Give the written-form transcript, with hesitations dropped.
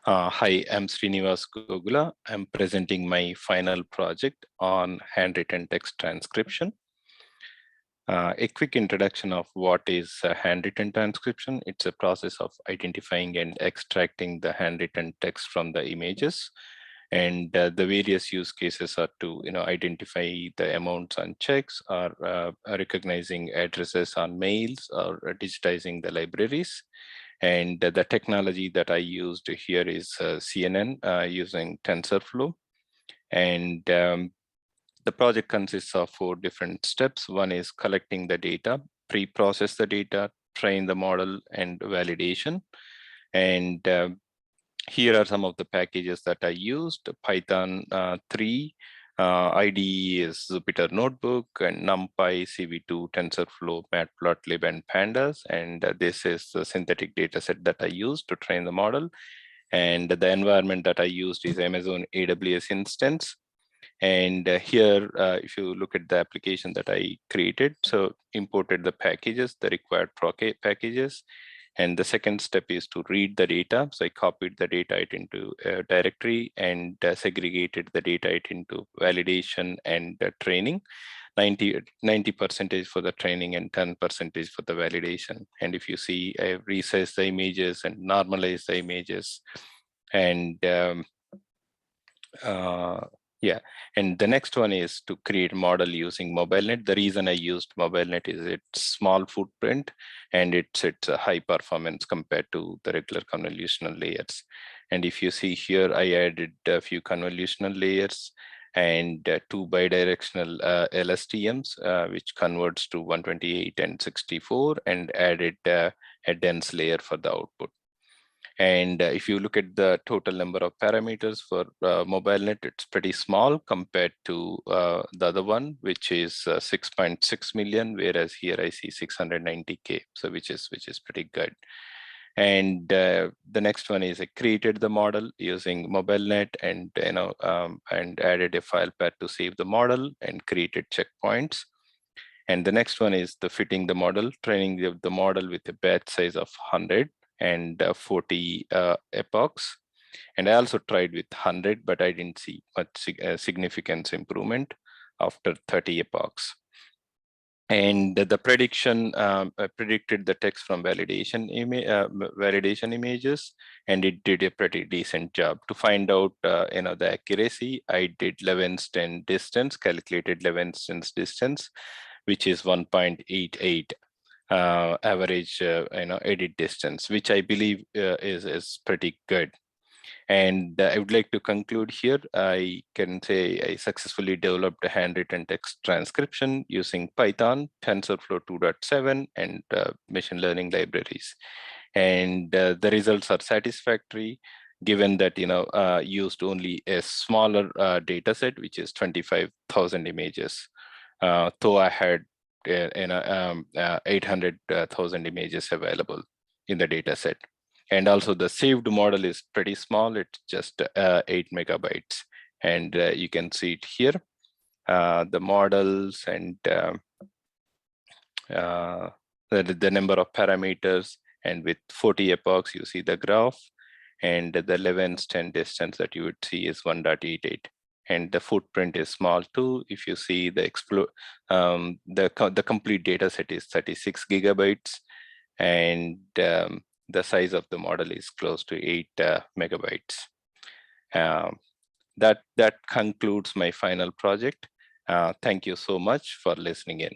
Hi, I'm Srinivas Gogula. I'm presenting my final project on handwritten text transcription. A quick introduction of what is handwritten transcription. It's a process of identifying and extracting the handwritten text from the images. And the various use cases are to identify the amounts on checks, or recognizing addresses on mails, or digitizing the libraries. And the technology that I used here is CNN using TensorFlow. And the project consists of 4 different steps. One is collecting the data, pre-process the data, train the model, and validation. And here are some of the packages that I used. Python 3, IDE is Jupyter Notebook, and NumPy, CV2, TensorFlow, Matplotlib, and Pandas. And this is the synthetic data set that I used to train the model. And the environment that I used is Amazon AWS instance. And here, if you look at the application that I created, so imported the packages, the required packages. And the second step is to read the data. So I copied the data into a directory and segregated the data into validation and training. 90% for the training and 10% for the validation. And if you see, I resize the images and normalize the images. And yeah, and the next one is to create model using MobileNet. The reason I used MobileNet is it's small footprint and it's a high performance compared to the regular convolutional layers. And if you see here, I added a few convolutional layers and 2 bidirectional LSTMs, which converts to 128 and 64, and added a dense layer for the output. And if you look at the total number of parameters for MobileNet, it's pretty small compared to the other one, which is 6.6 million, whereas here I see 690K, so which is pretty good. And the next one is I created the model using MobileNet, and and added a file path to save the model and created checkpoints. And the next one is the fitting the model, training the model with a batch size of 100 and 40 epochs. And I also tried with 100, but I didn't see much significant improvement after 30 epochs. And the prediction predicted the text from validation images, and it did a pretty decent job. To find out the accuracy, I did Levenston distance, calculated Levenston's distance, which is 1.88 average edit distance, which I believe is pretty good. And I would like to conclude here. I can say I successfully developed a handwritten text transcription using Python, TensorFlow 2.7, and machine learning libraries. And the results are satisfactory, given that used only a smaller data set, which is 25,000 images. Though I had 800,000 images available in the data set. And also the saved model is pretty small. It's just 8 megabytes. And you can see it here, the models and the number of parameters. And with 40 epochs, you see the graph. And the Levenston distance that you would see is 1.88. And the footprint is small too. If you see the complete data set is 36 gigabytes. And the size of the model is close to 8 megabytes. That concludes my final project. Thank you so much for listening in.